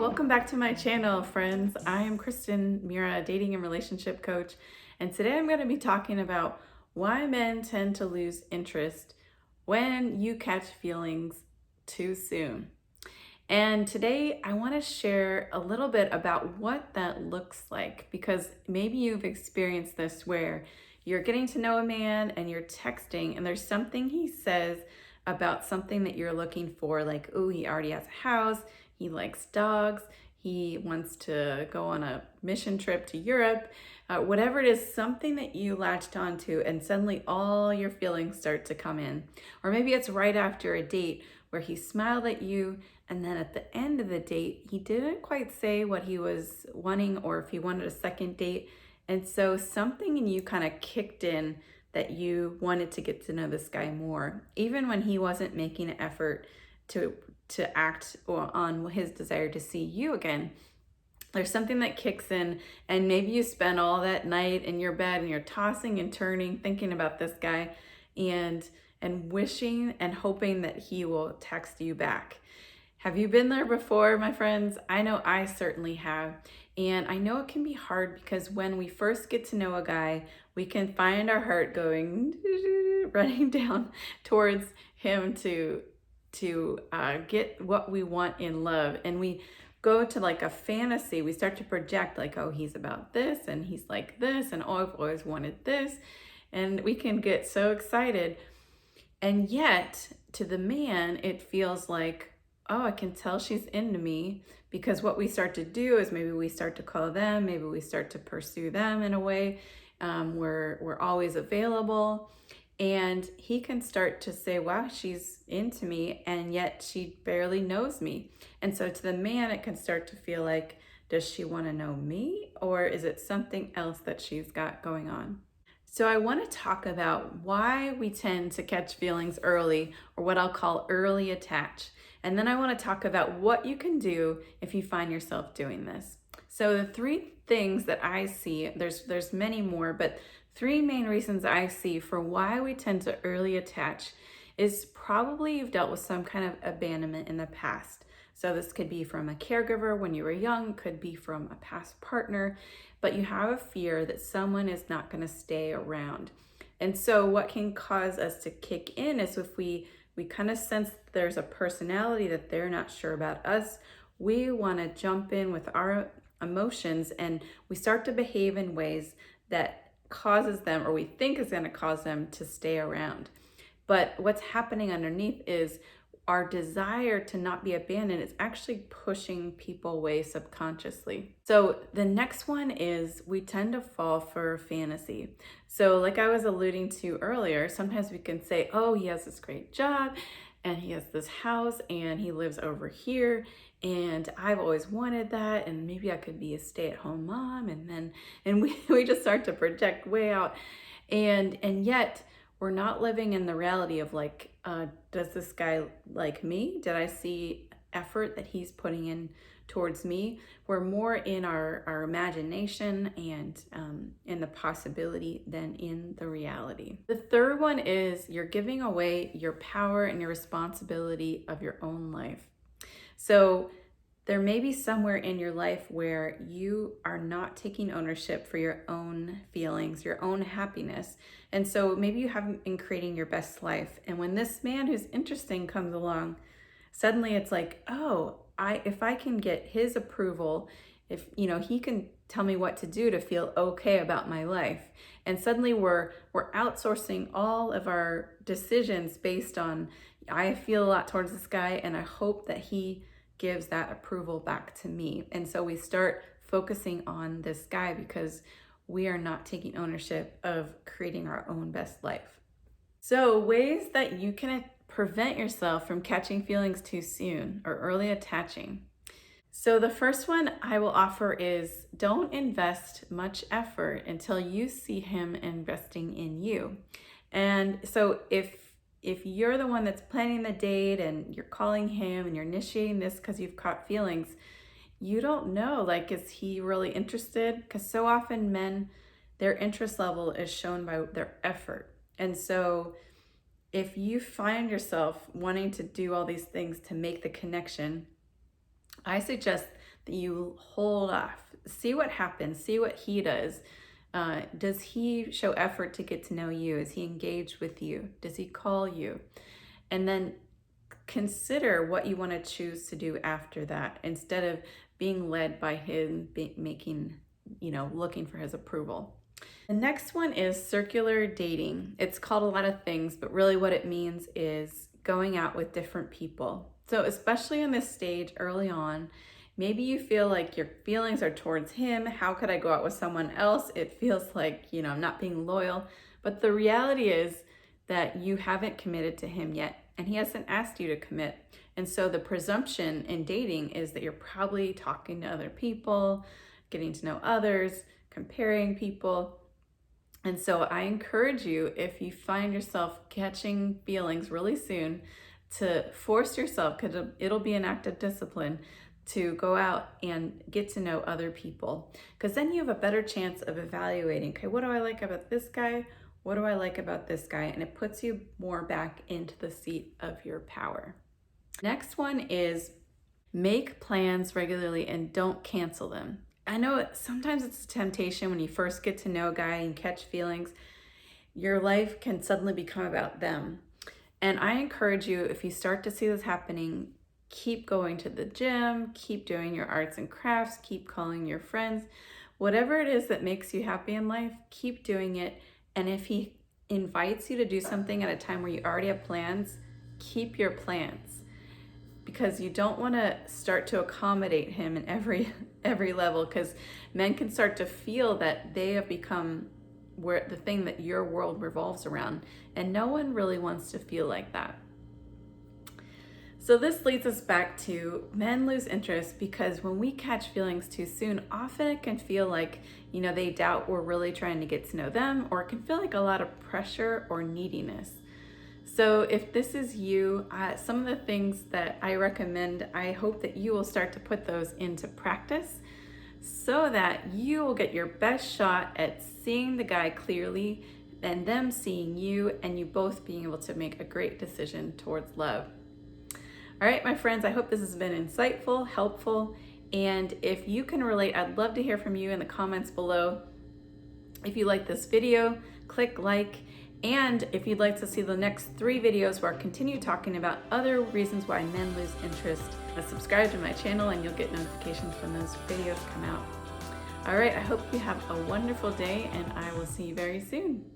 welcome back to my channel, friends. I am Kristen Mira, dating and relationship coach, and today I'm going to be talking about why men tend to lose interest when you catch feelings too soon. And today I want to share a little bit about what that looks like, because maybe you've experienced this where you're getting to know a man and you're texting and there's something he says about something that you're looking for, like, oh, he already has a house, he likes dogs, he wants to go on a mission trip to Europe, whatever it is, something that you latched onto, and suddenly all your feelings start to come in. Or maybe it's right after a date where he smiled at you, and then at the end of the date, he didn't quite say what he was wanting or if he wanted a second date. And so something in you kind of kicked in that you wanted to get to know this guy more, even when he wasn't making an effort to act on his desire to see you again. There's something that kicks in, and maybe you spend all that night in your bed and you're tossing and turning, thinking about this guy and wishing and hoping that he will text you back. Have you been there before, my friends? I know I certainly have. And I know it can be hard because when we first get to know a guy, we can find our heart going running down towards him to get what we want in love. And we go to like a fantasy. We start to project like, oh, he's about this and he's like this and oh, I've always wanted this. And we can get so excited. And yet to the man, it feels like, oh, I can tell she's into me, because what we start to do is maybe we start to call them, maybe we start to pursue them in a way. We're always available. And he can start to say, wow, she's into me, and yet she barely knows me. And so to the man, it can start to feel like, does she want to know me, or is it something else that she's got going on? So I want to talk about why we tend to catch feelings early, or what I'll call early attach. And then I want to talk about what you can do if you find yourself doing this. So the three things that I see, there's many more, but three main reasons I see for why we tend to early attach is probably you've dealt with some kind of abandonment in the past. So this could be from a caregiver when you were young, could be from a past partner, but you have a fear that someone is not going to stay around. And so what can cause us to kick in is if we kind of sense there's a personality that they're not sure about us, we want to jump in with our emotions and we start to behave in ways that causes them, or we think is going to cause them, to stay around. But what's happening underneath is our desire to not be abandoned is actually pushing people away subconsciously. So the next one is we tend to fall for fantasy. So like I was alluding to earlier, sometimes we can say, oh, he has this great job and he has this house and he lives over here and I've always wanted that, and maybe I could be a stay-at-home mom, and we just start to project way out, and yet we're not living in the reality of like, does this guy like me? Did I see effort that he's putting in towards me? We're more in our imagination and in the possibility than in the reality. The third one is you're giving away your power and your responsibility of your own life. So there may be somewhere in your life where you are not taking ownership for your own feelings, your own happiness. And so maybe you haven't been creating your best life. And when this man who's interesting comes along, suddenly it's like, oh, if I can get his approval, if he can tell me what to do to feel okay about my life. And suddenly we're outsourcing all of our decisions based on, I feel a lot towards this guy and I hope that he gives that approval back to me. And so we start focusing on this guy because we are not taking ownership of creating our own best life. So ways that you can prevent yourself from catching feelings too soon or early attaching. So the first one I will offer is don't invest much effort until you see him investing in you. And so if you're the one that's planning the date and you're calling him and you're initiating this because you've caught feelings, you don't know, like, is he really interested? Because so often men, their interest level is shown by their effort. And so if you find yourself wanting to do all these things to make the connection, I suggest that you hold off. See what happens, see what he does. Does he show effort to get to know you? Is he engaged with you? Does he call you? And then consider what you want to choose to do after that instead of being led by him making, looking for his approval. The next one is circular dating. It's called a lot of things, but really what it means is going out with different people. So, especially in this stage early on, maybe you feel like your feelings are towards him. How could I go out with someone else? It feels like, I'm not being loyal. But the reality is that you haven't committed to him yet, and he hasn't asked you to commit. And so the presumption in dating is that you're probably talking to other people, getting to know others, comparing people. And so I encourage you, if you find yourself catching feelings really soon, to force yourself, because it'll be an act of discipline, to go out and get to know other people. Because then you have a better chance of evaluating, okay, what do I like about this guy? What do I like about this guy? And it puts you more back into the seat of your power. Next one is make plans regularly and don't cancel them. I know sometimes it's a temptation when you first get to know a guy and catch feelings, your life can suddenly become about them. And I encourage you, if you start to see this happening, keep going to the gym, keep doing your arts and crafts, keep calling your friends. Whatever it is that makes you happy in life, keep doing it. And if he invites you to do something at a time where you already have plans, keep your plans. Because you don't want to start to accommodate him in every level, because men can start to feel that they have become where the thing that your world revolves around, and no one really wants to feel like that. So this leads us back to men lose interest because when we catch feelings too soon, often it can feel like, they doubt we're really trying to get to know them, or it can feel like a lot of pressure or neediness. So if this is you, some of the things that I recommend, I hope that you will start to put those into practice so that you will get your best shot at seeing the guy clearly and them seeing you, and you both being able to make a great decision towards love. All right, my friends, I hope this has been insightful, helpful, and if you can relate, I'd love to hear from you in the comments below. If you like this video, click like. And if you'd like to see the next 3 videos where I continue talking about other reasons why men lose interest, subscribe to my channel and you'll get notifications when those videos come out. All right, I hope you have a wonderful day and I will see you very soon.